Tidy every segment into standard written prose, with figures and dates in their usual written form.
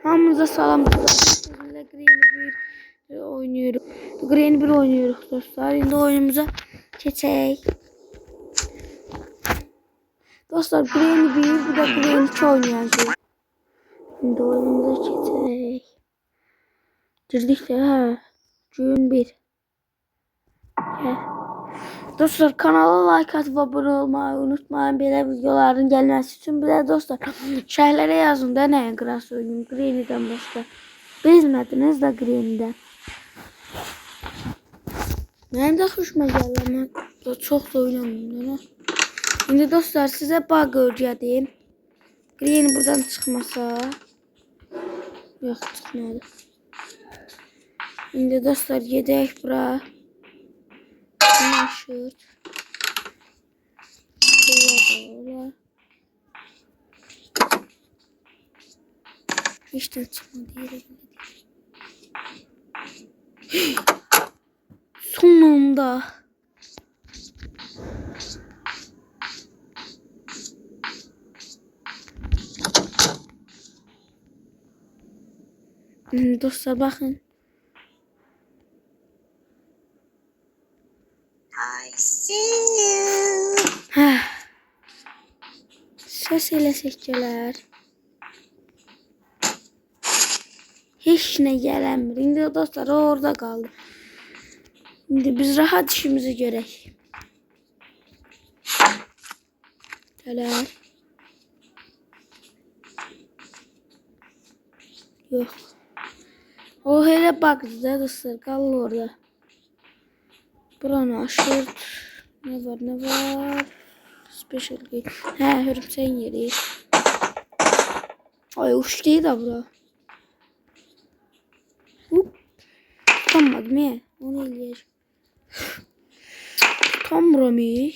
Hamınıza salam dostlar. Green bir oynuyoruz. Green bir oynuyoruz dostlar. Şimdi oyunumuza geçelim. Dostlar Green 1 bu da Green 2 oynayacağız. Şimdi oyunumuza geçelim. Girdik de ha. Gün 1. Dostlar kanala like atıp abone olmayı unutmayın. Böyle videoların gelmesi için bile dostlar. Şehirlere yazın da ne Grass oynayayım. Green'den başka. Bilmediniz de Green'den. Benim de hoşuma geldi ama çok da oynamıyorum. Şimdi dostlar size bug öğreteyim. Green buradan çıkmasa. Yok çıkmadı. Şimdi dostlar yedek bura. Şut. Ola. Hiç de çıkmadı yere. Sonunda. Dostlar bakın. I see you. Ses ile seçceler. Hiç ne gelemiyor. Şimdi dostlar orada kaldı. Şimdi biz rahat işimizi görək. Gələr. Yok. O hele bakdı da dostlar kaldı orada. Buranı aşır. Ne var? Special game. He hörümçen yeri. Ay uçtu da bura. Hop. Tutamadım ya. Onu eləyər. Tutamıram ya.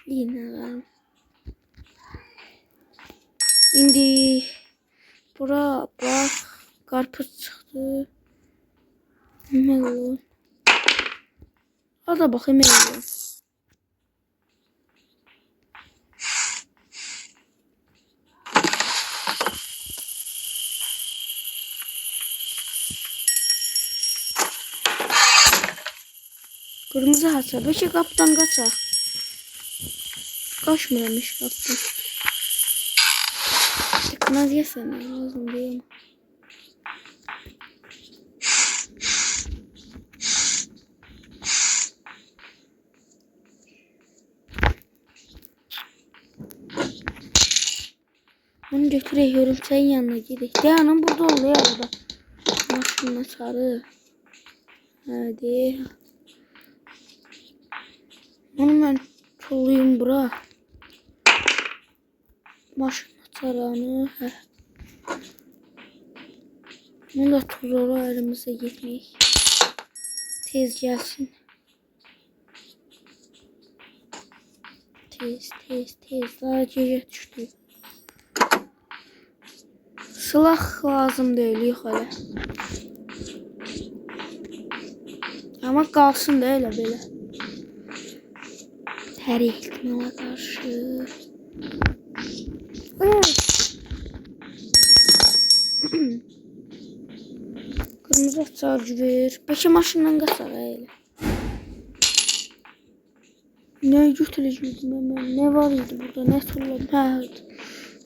Yine. İndi. Bura bak. Karpuz çıktı. Melon. Hadi bakayım melon. Kırmızı hasar. Beşi kaptan kaçak. Kaçmıyormuş kaptan. Tıknaz yesene lazım değil. Onu götürüyorum senin yanına gidelim. Dayanın burada oluyor arada. Maşınla sarı. Hadi. Onu ben çoluyum bura. Maşınla sarağını. Bunu da tuzları elimize gitmek. Tez gelsin. Tez. Daha gece düştü. Silah lazım değil yok öyle. Ama kalsın da öyle böyle. Her ihtimala karşı. Kırmızı açar ver. Beşe maşından kaçar öyle. Ne götüreceğim hemen? Ne var idi burada? Ne sorulam? Ha.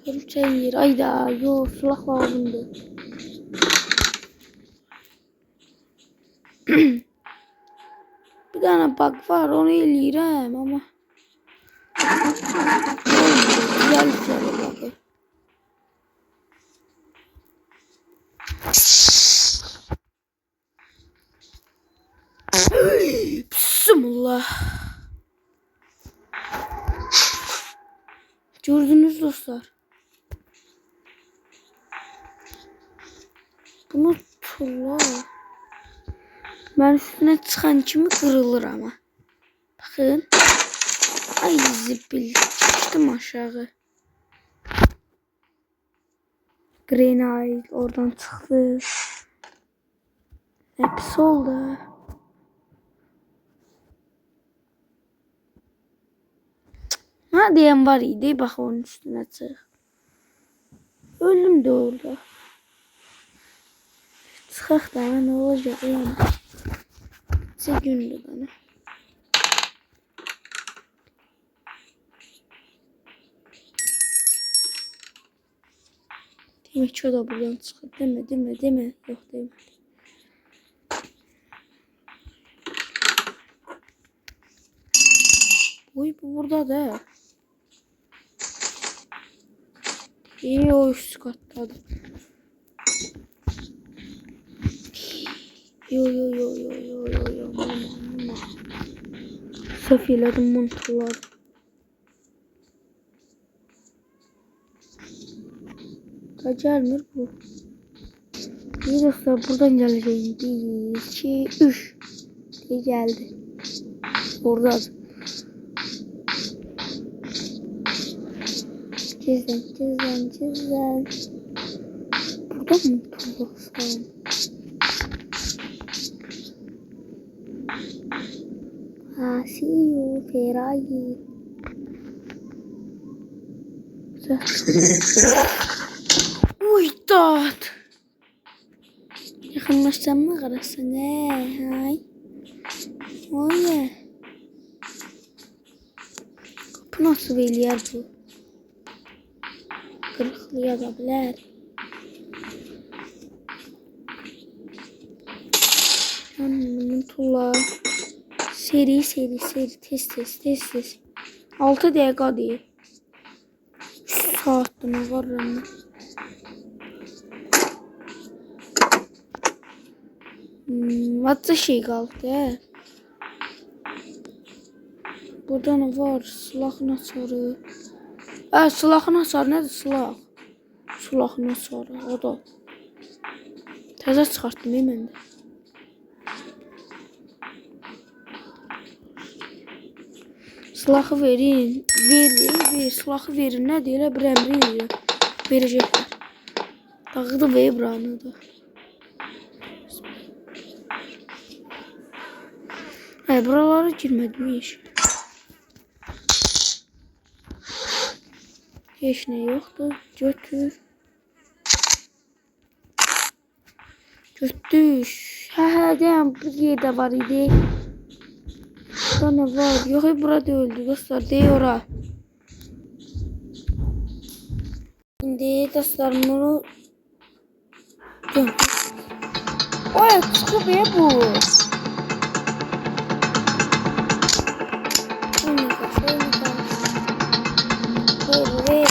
Hırçay yer. Ayda. Yo silah lazımdı. Bir tane bug var. Onu eləyirəm ama. Güzel bug'ı. Bismillah. Gördünüz dostlar. Bunu tulla. Ben üstüne çıkan kimi kırılır ama. Bakın. Ay zibil. Çıktım aşağı. Green Eye oradan çıktı. Hepsi oldu. Ha diyen var idi. Bak onun üstüne çık. Öldüm de orada. Çıxaq da ne olacak yani. Gündü bana. Demek ki o da buradan çıxır. Deme. Yok deme. Oy bu burada da. İyi o üst kattadır. Yo. Mama. Sefilerim mantılar. Gelmir bu. İyi dostlar buradan geleceğim. 1, 2, 3 diye geldi. Orada. Cizden. Burada mı tutursam? See you, Ferrari. Uy tat. Yakınlaşsam mı karasın hay? Oye. Kapı nasıl bir yer bu? Kırıklı yapabilir. Anlamın tulla. Seri tez. 6 dakika değil. Saatte var ama. Vatsa şey kaldı he. Burada ne var? Silahın hasarı. Silahın hasarı nedir silah? Silahın hasarı o da. Təzə çıxartdım mən də. Silahı verin. Ver. Silahı verin. Ne diyorlar? Bir emri verecekler. Dağıdı ve buranı da. Buralara girmedim hiç. Hiç ne yoktu. Götür. Deyəm bu yerdə var idi. Burada ne var? Yok burada öldü dostlar. Dey ora. Şimdi dostlar bunu oy çıkıp ya bu. Ver.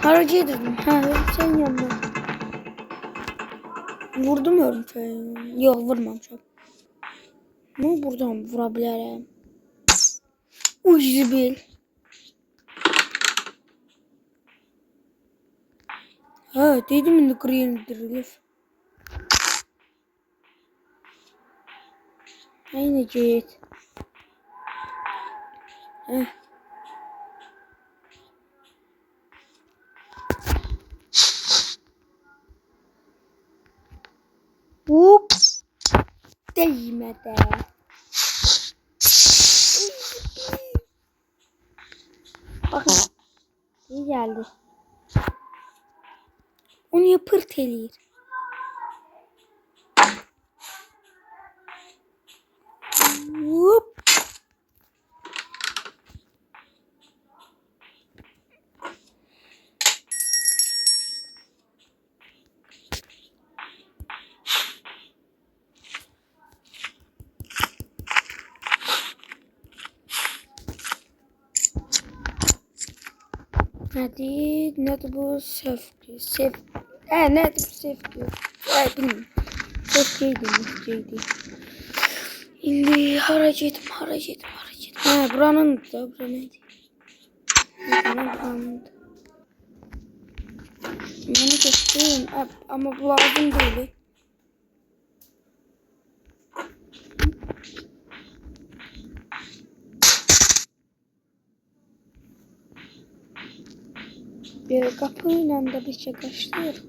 Haracı edildim. Sen yanma. Vurdum örümceği. Yok vurmamışım. Ama buradan vurabilirim. Uy zibil. Dedim indi kırıyındırılır. Aynı git. Ups. Değmedi. Bakın. İyi geldi. Onu yapırt eləyir. Whoop. Nedir bu? Safety. Nedir bu safety? Bilmiyorum. Safety'ydi. Şimdi hareket. Buranın da. Bura neydi? Buranın da. Bunu geçtim. Ama bu lazım değil. Bir kapıyla da bir şey kaçtır.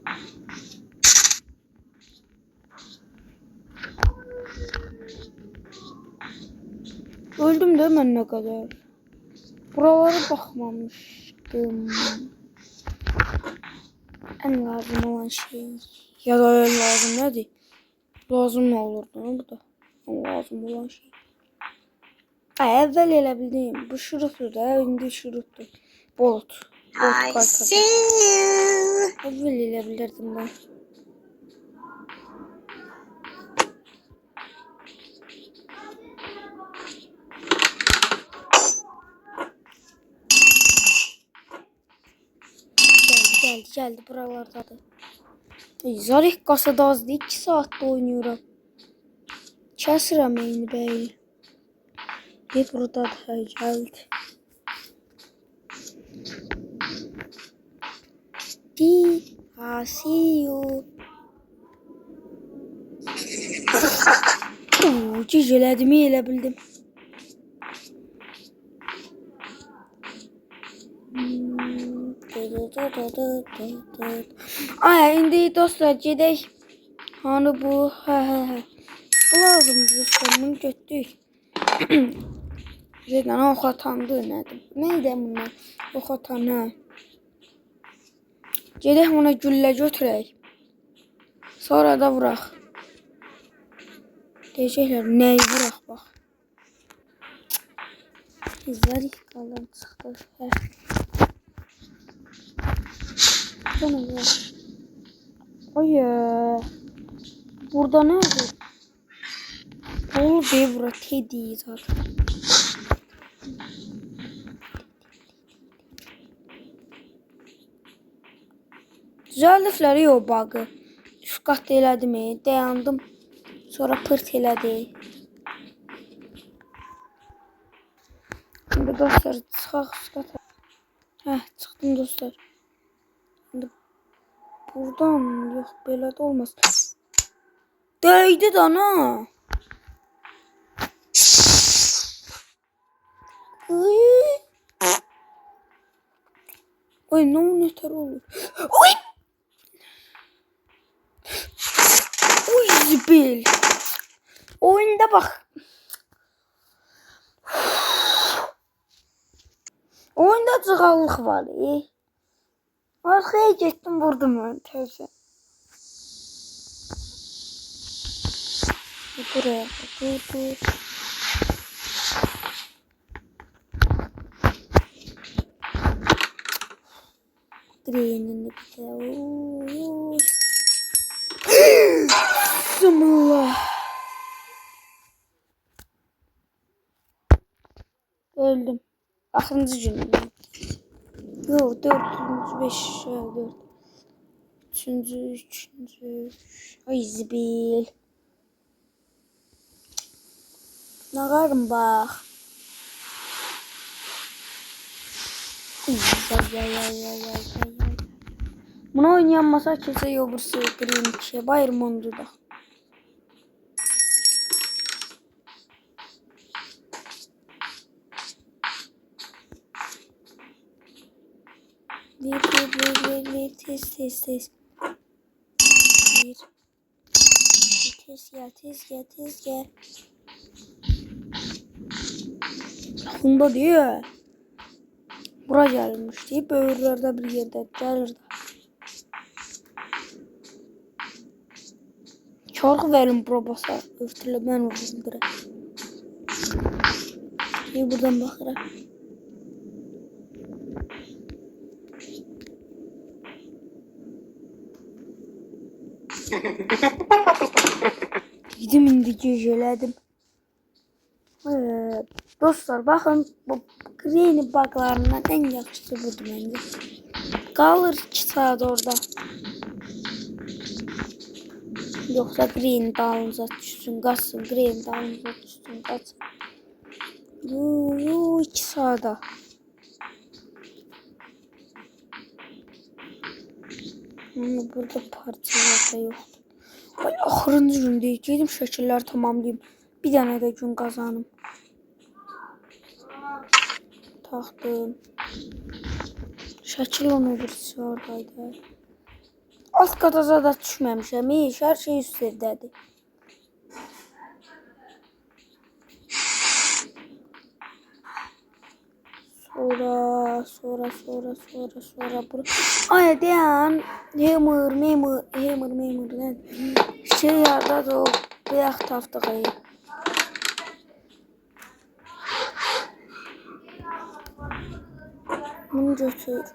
Öldüm de ben ne kadar. Buralara bakmamıştım. En lazım olan şey. Ya da en lazım nedir? Lazım ne olurdu bu da? En lazım olan şey. Ha, evvel elə bildim. Bu şurupdur da, indi şurupdur. Bolt. Bolt I kartası. see you. Evvel elə bilirdim ben. Geldi buralardadır. Zarif kasada azdı. 2 saatte oynuyorum. Kəsirəm eyni beyni. Burada da geldi. See you. Cicələdim, elə bildim. Ay, indi dostlar gedək. Hani bu? Hə. Bu lazımdır dostlar, bunu götürdük. Şeydən ox atandı nədir? Neydi bunlar? Ox atan, hə. Gedək ona güllə götürək. Sonra da vuraq. Deyəcəklər, nəyi vuraq bax. Zarif qalan çıxdı. Hə. Sonra vuraq. Ay, burada ne var? Olur be bura Teddy zaten. Düzəldikləri yox bug'ı. Üst qat elədim, dayandım. Sonra pırt elədi. Şimdi dostlar çıxaq üst qata. Hə, çıxdım dostlar. Şimdi buradan yox belə də olmaz. Dəydi dana. Oy, ne neter olur. Oy! Oy zibil. Oyunda bak. Oyunda cığallık var. Arkaya gittim vurdum ben teyze. Buraya dur. Direğinin bir de. Bismillah. Öldüm. Akıncı günüm. Yok 4. 5. 4. 3. Ay zibil. Nagarım bak. Ay. Bunu oynayan masa kimse yok burası green şey. Bayır mondu da. Bir tez. Tez gel. Bunda diyor. Bura gelmiş deyip öğürlerde bir yerde gelir. Çarkı verin bura basa. Öftürle ben vurdum direkt. İyi buradan bakıram. Gidim indi gecələdim. Dostlar bakın bu green bug'larından en yaxşısı budur bence. Qalır 2 saat orada. Yoksa green dalınıza düşsün, qaçsın, green dalınıza düşsün, qaçsın. 2 saata. Ama burada parçalar da yok. Ay, axırıncı gündəyik. Gedim şəkillər tamamlayayım. Bir dənə də gün qazanım. Taxdım. Şəkil onu birisi oradaydı. Alt qataza da düşməmişəm. Hər şey üst evdədir. Sonra bura. Ay dayan. Hammer lan. Şey yarda da o beyaz taftığı. Bunu götür.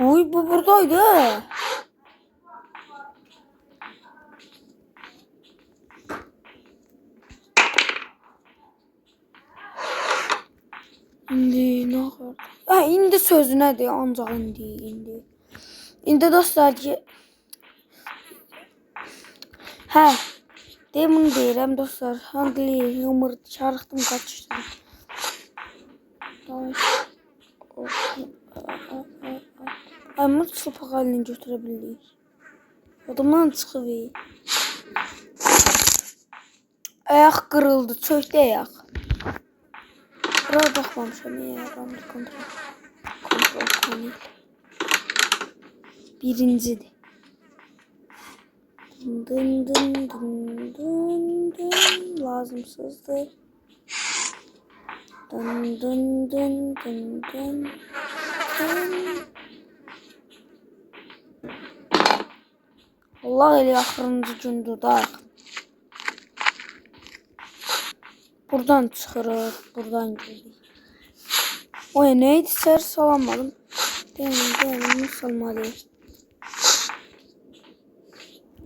Uy bu buradaydı. İndi ne kadar? Ha indi sözünədir ancaq indi. İndi dostlar ki hə demin deyirəm dostlar. Hangli humor çarıxdım qaçışdım. Amma çılpaq halini götürə bildik. Odamdan çıxıb. Ayaq qırıldı, çöktü ayaq. Buraya baxmamışam ya, kontrol panel. Birincidir. Dın lazımsızdır. Dın. Allah eli axırıncı gündür da. Buradan çıxırıq, buradan giririk. Oy neydi ser salamadım. Demin salmalıyım.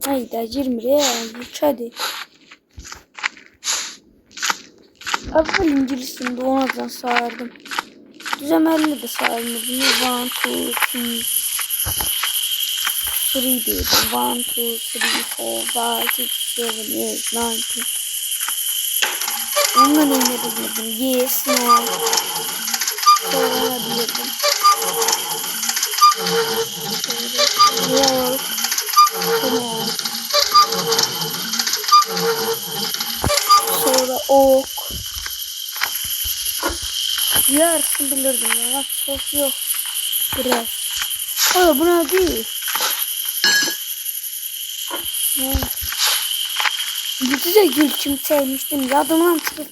Hayda girmir ya, yükədir. Əvvəl ingilisində onadan sayardım. Düzəməlli də sayardım. 1, 2, 3 deyirdim. 1, 2, 3, 4, 5, 6, 7, 8, 9. Onunla oynayabilirdim. Yes, no. Oynayabilirdim. Yok. Tamam. Sonra ok. Yarısını bilirdim ya. Çok yok. Biraz. Aa bu ne değil? Gücüce gülçüm sevmiştim. Yadımdan çıkıp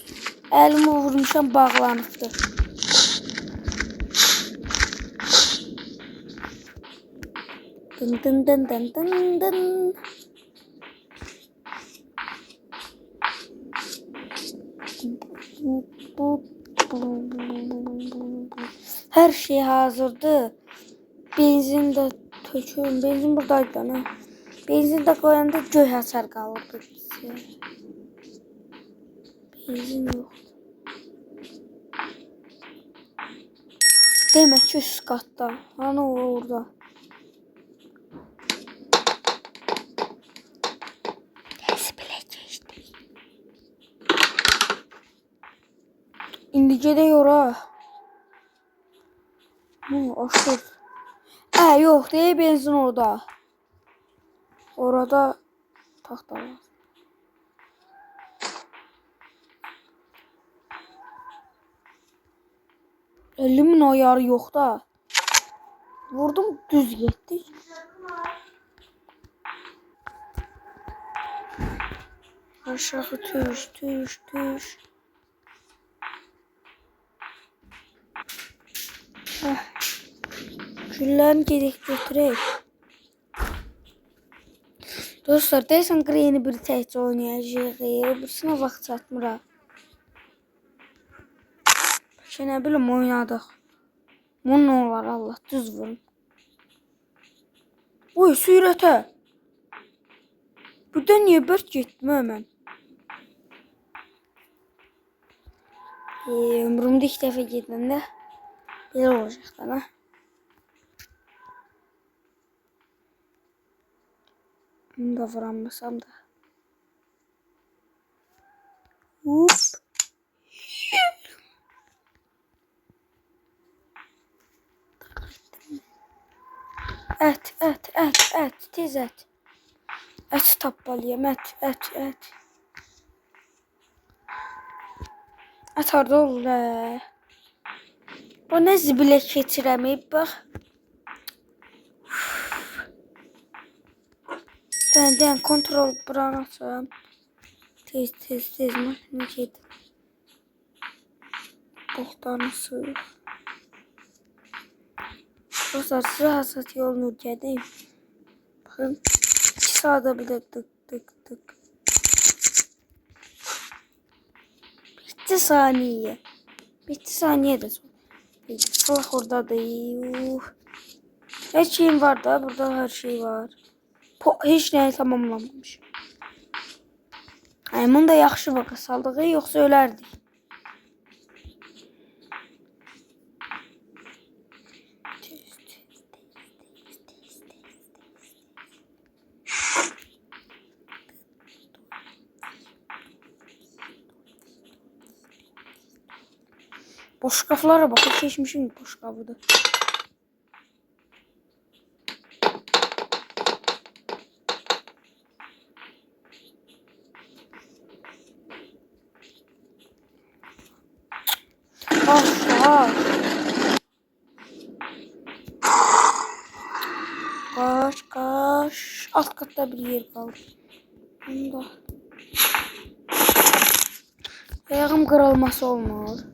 elimi vurmuşam bağlanıptı. Dın. Her şey hazırdı. Benzin de töküyorum. Benzin buradaydı ana. Benzin de koyanda göy hasar kalırdı. Benzin yok. Demek ki üst katta. Hani orada. İndi gedək ora. Aşır. Yox, deyil benzin orada. Orada taxta var. Elimin ayarı yox da. Vurdum düz getdik. Aşağı tüş. Güllərini gedək götürək. Dostlar, deyəsən Greyni bir təkcə oynayacaq. Birisine vaxt çatmır. Bəlkə nə bilim oynadıq. Bunun nə olar Allah düz vurun. Oy sürətə. Burada niyə bört getdim mən? Ömrümdə ilk dəfə gedəndə belə olacaq da. Bunu da vurammasam da. Hop. Et. Tez et. Et tapmalıyım. Et. Et harda olur he. Bu ne zibilə keçirəməyib bax. Ben kontrol bırakırsam. Tez makine git. Boktanı sığ. Dostlar size hasat yolunu geleyim. Bakın 2 sağda bile tık. Bitti saniye. Bitti saniye de son. Salak orada değil. Her şeyim var da burada her şey var. Hiç neyi tamamlanmamış. Bunu da yaxşı baka saldığı yoksa ölərdik. Boş şkaflara bak. Seçmişim boş şkafı da. Kaç. Alt katta bir yer kaldı. Bunda. Ayağım kırılması olmaz.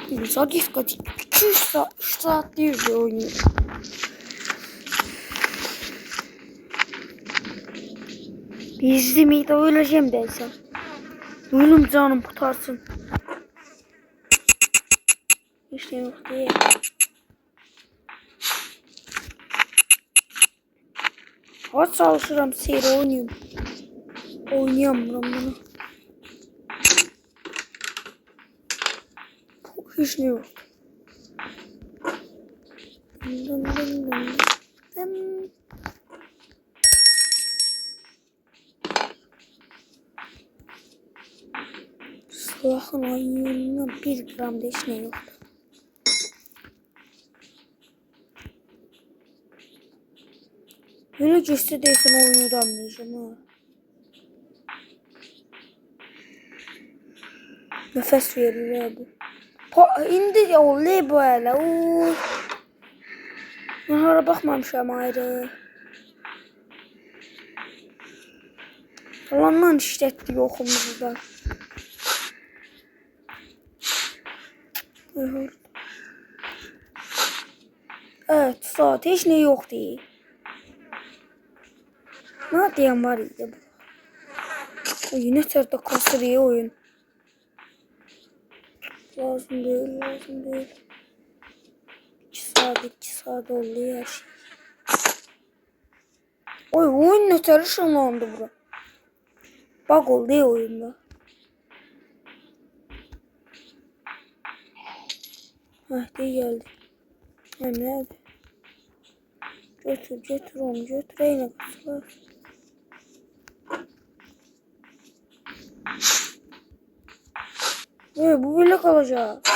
Güzel dikkat. 200 saat, 3 saat değil de oynuyor. Bizli miydi öleceğim dersen. Ölüm canım kurtarsın. Hiç şey yok değil. Kaç çalışıram seyir oynuyorum. Oynayamıyorum bunu. Hiç ne yok. Dın. Silahın oyununa 1 gram da hiç ne yok. Böyle gösterdiysen oyunu udanmayacağım ha. Nefes verir abi. İndi ya olay böyle. Nahara bakmamışam ayrı. Yalandan işletti yokumuz da. Evet saat hiç ne yok değil. Ne diyen var idi bu. Yine sırada kasırıyor oyun. Lazım değil. 2 saat oldu her şey. Oyun ne tür ışınlandı bura. Bug oldu ya oyunda. Heh geldi. Nerede? Götür onu götür. Yine kısılar. Bu böyle kalacak.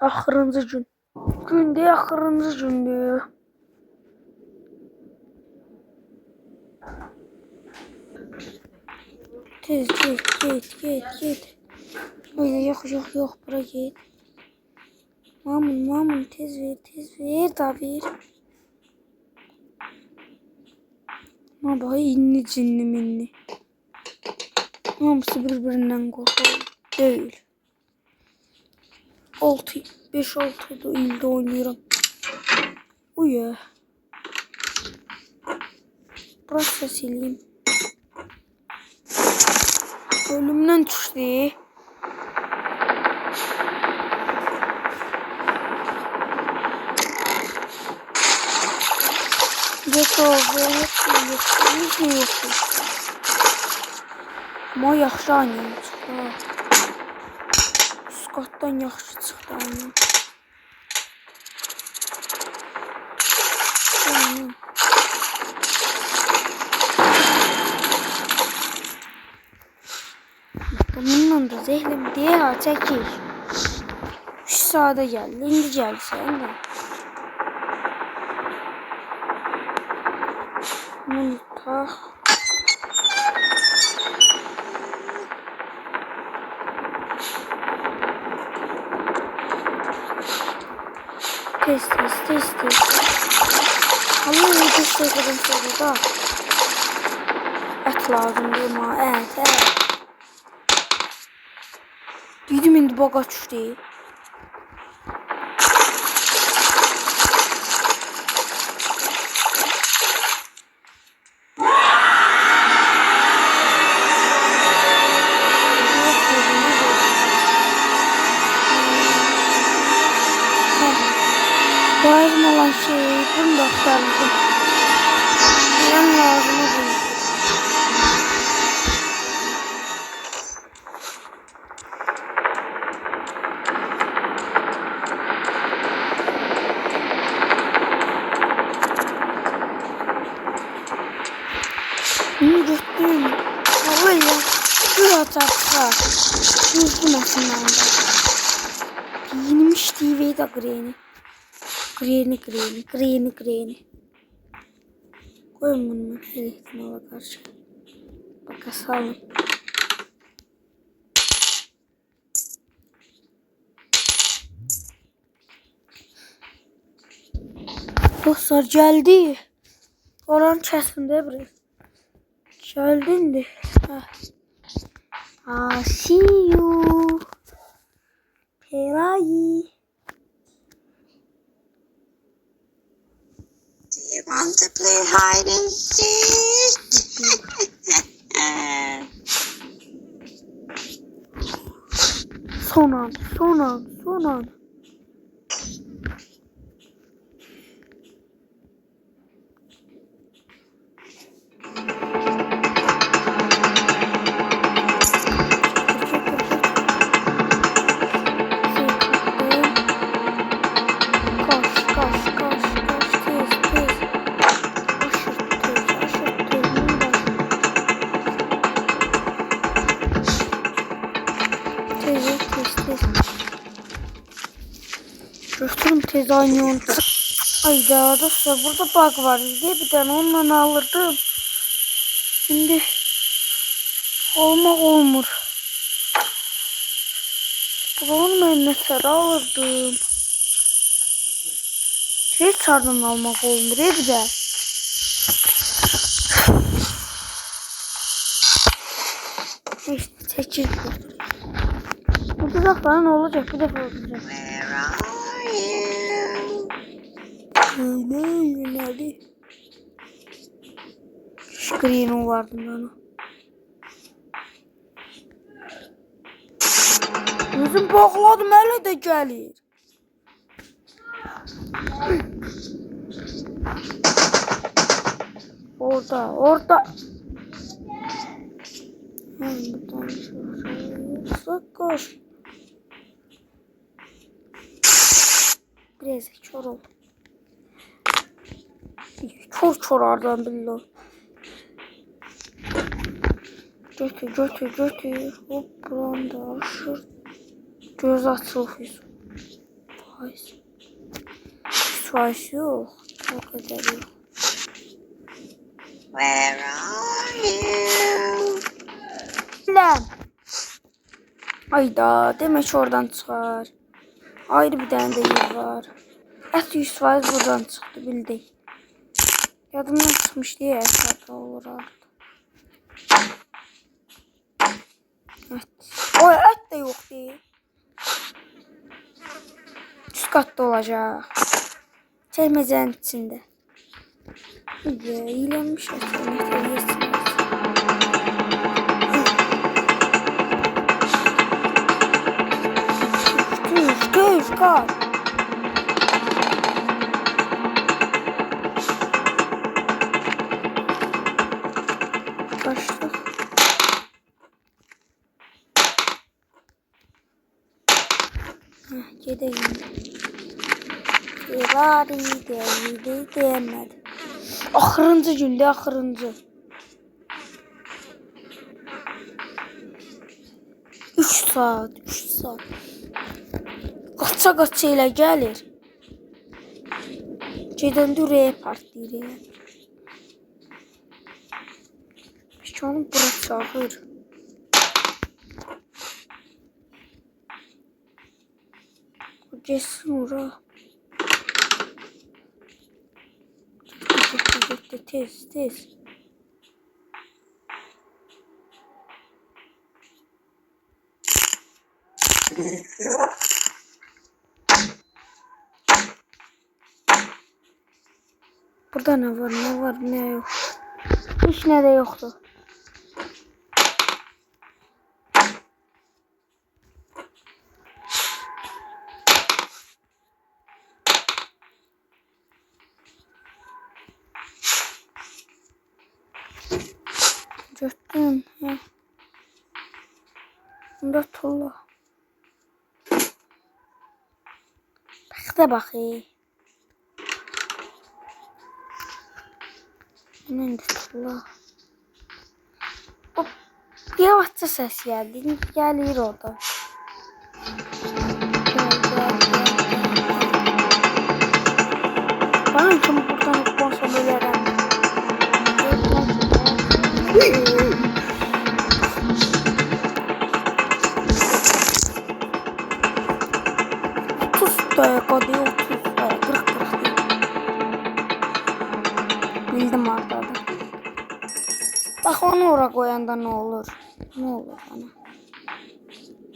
Axırıncı gün. Günde axırıncı gündür. Tez git. Ay yok bura git. Mamun tez ver da ver. Ma bak inni cinni minni. Hamısı birbirinden korkuyor. Değil. 5-6 ilde oynuyorum. Uya. Burası sileyim. Ölümden düştü. Hiç mi yoktu? Ama yaxşı oynayın çıxdı. Üst qatdan yaxşı çıxdı oyun. Bununla da zehlim diye çekil. 3 saate geldi. İndi geldi sen de. Bunu tak. Tez. Allah'ım ne destekledim sonra da. Et lazım değil mi? Et. Dedim indi baga düşdü. Lazım olan şey bunu da aktardım. En lazımı bu. Niye gittin? Vallahi ya. Bir atakta. Düzgün aslında. Giyinmiş TV'yi de greni. Greni. Koyun bunu her ihtimala karşı. Bakasalım. Dostlar geldi. Oran kəsində bir. Geldindi. See you. Perayi. Do you want to play hide and seek? Son an. Koş, tez. Tez. Götürüm tez oynuyorum. Ayda dostlar burada bug var diye bir tane ondan alırdım. Şimdi olmur. Buranın önüne alırdım. Hiç çardan almak olmur bir de. İşte çekil. Bu tuzaklar ne olacak? Bir defa olacak. Where are you? Nerede? Screen'u vardı bana. Gözüm bağladım hele de gelir. Orada. Buradan şuraya koş. Biraz çor ol. Çok çorardan billahi. Götür. Hop buranda aşır. Göz açılır. Faiz yok. O kadar yok. Where are you? Lan. Ayda demek oradan çıkar. Ayrı bir tane de yer var. Et 100% buradan çıktı bildik. Yadımdan çıkmış diye hesapta olur artık. Evet. O et de yok değil. Üst katta olacak. Çekmecenin içinde. İyilenmiş aslında. Göz kal. Kaçtık. Gidelim. Değdi diyemedi. Axırıncı gündə axırıncı. 3 saat. Qaça ilə gəlir. Gedəndə ürəyə partlayır. Şunun bura çağır. Geçsin ora. Hadi tez tez. Burada ne var ne var ne yok. Hiç ne de yoktu. Gördün ya. Bunda tulla. Bak da bakayım. Bunda tulla. Hop. Yavaşça ses geldi. Gelir orada. Bana kim buradan konuşma böyle dayak diyor 30 dayak 40 diyor. Bildim artık. Bak onu oraya koyanda ne olur? Ne olur bana?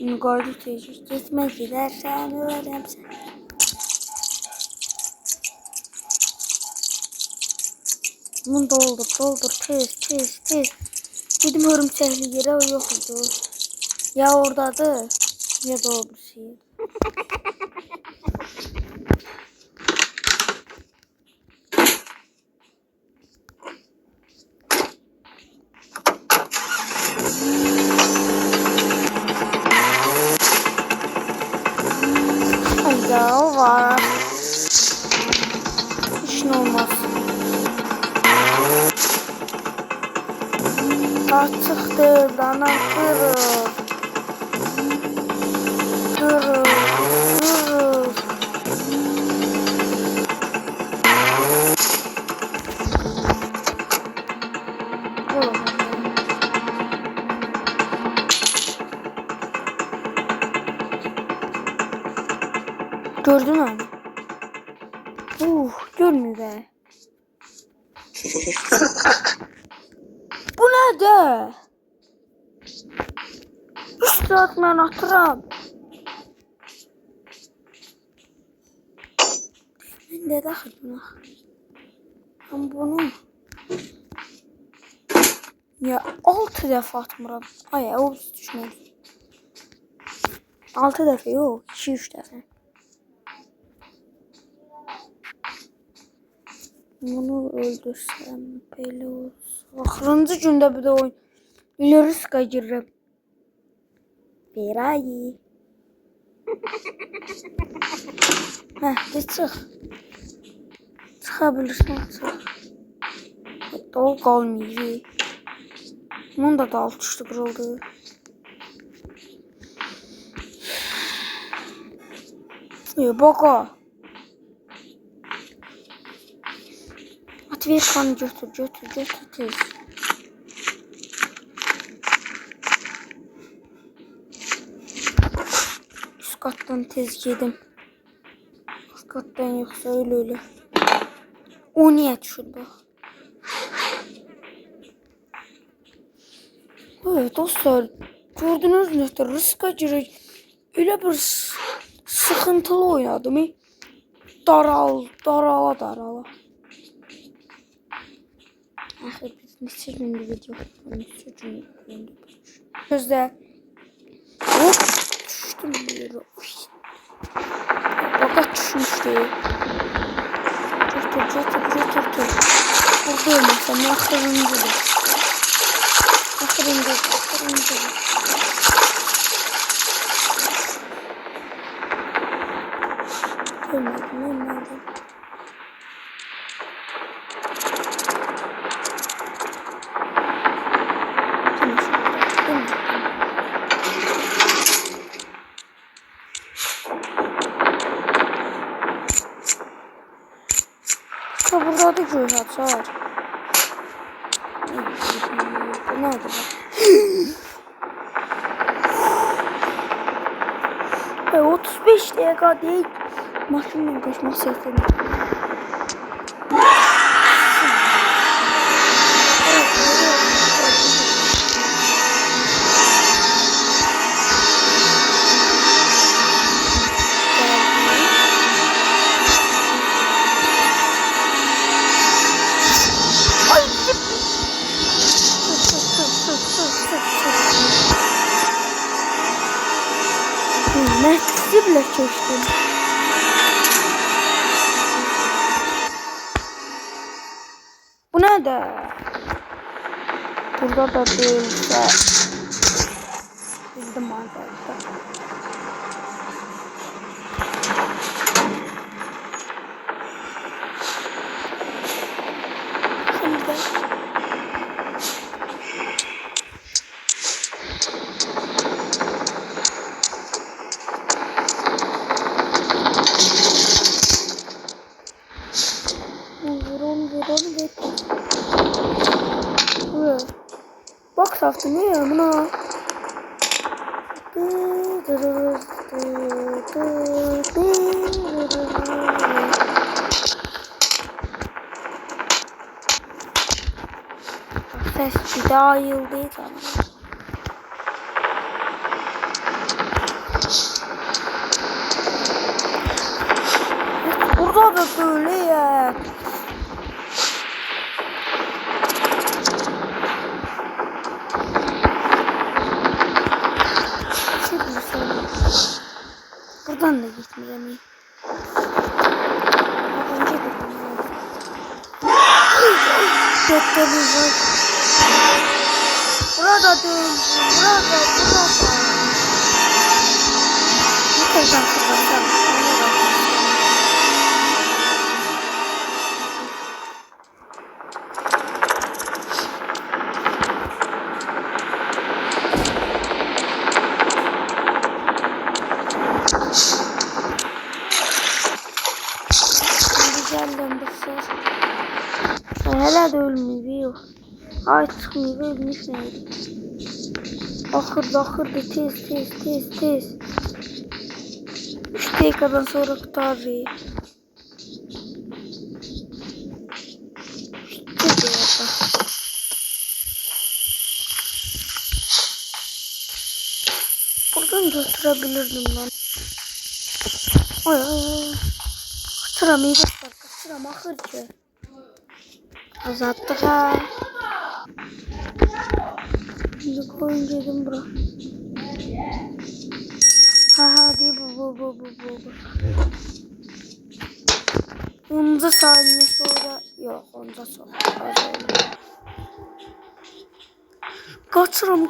Bunu koydu tecrübe. Gitme gidersen öğrendim sen. Bunu doldur tez. Dedim örümcekli yere o yoktu. Ya oradadır ya da o bir şey. Hayda o var. Hiç ne olmaz. Artık değil ana kırır. Kırır. Gördün mü? Görmüyor be. Bu ne de? 3 saat ben atıram. Ben de daha buna. Ben bunu ya 6 defa atmıram. Ay o düşmedi. 6 defa yok 2-3 defa. Bunu öldürsem böyle olsun. Axırıncı gündə bir de oyun. Riska girirəm. Bir ay. Hə, çıx. Çıxa bilirsən, çıx. Hətta o qalmayacaq. Bunun da alt üstü qırıldı. Baka. Atver kanı götür tez. Üst kattan tez yedim. Alt kattan yoksa öyle. O niye düşür bak. Evet dostlar. Gördünüz mü? Riska girecek. Öyle bir sıkıntılı oynadım. Darala. Axı biz neçə gündür video çekirik. Gözdə. Hop düşdüm bir yere. Baka düşmüşdü. Götür. Burada olmasam axırıncıdır. Ölmedim. Burada da göz açar. Bu nedir? 35 dakika değil. Maşınla kaçmak sesini. geçtim. Bu ne de? Burada da değilse. Bildim arkadaşlar. Şimdi vurun. Box after me, buna. Ses bir daha yıldıydı ama. Burada da böyle ya. Buradan da gitmeyeceğim. Önce de burada değil. Burada. Ne kadar kapatacağım. Geldim bu ses. Hala da ölmüyor. Ay çıkmıyor, ölmüş neydi? Ahırda tez. 3 dakikadan sonra kurtarıyor. Buradan götürebilirdim lan. Ay. Kaçıram ahırcı. Azattık ha. Şimdi koyun dedim bura. Hadi bu. 10 saniye sonra. Yok 10 sonra. Kaçıram.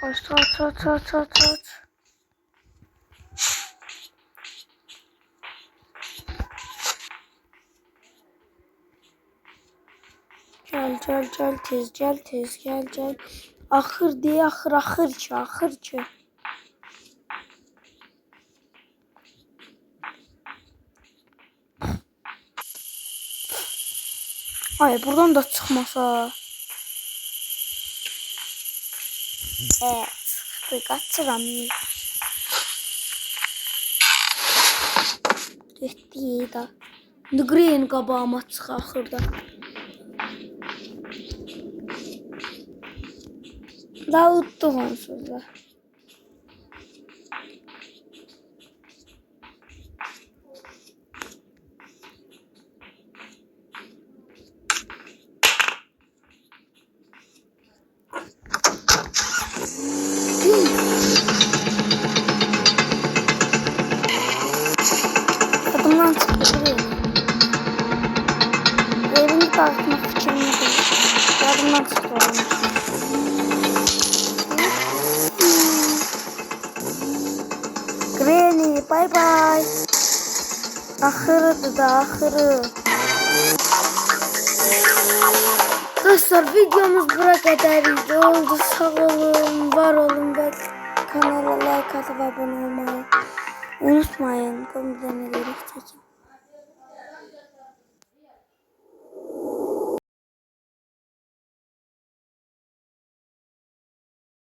Aç. Gel tez gel. Ahır diye ahırçı. Ay buradan da çıkmasa. Evet. Kaçıram. Getdi da. Green qabağıma çıx axırda. Daha utduq onsuz da. Kadından çıktı buraya. Evini tartmak için mi? Kadından çıktı onun için. Granny bye bye. Ahırı da ahırı. Arkadaşlar videomuz buraya kadar oldu. Sağ olun, var olun ve kanala like atıp abone olmayı unutmayın. Komutanı çekin.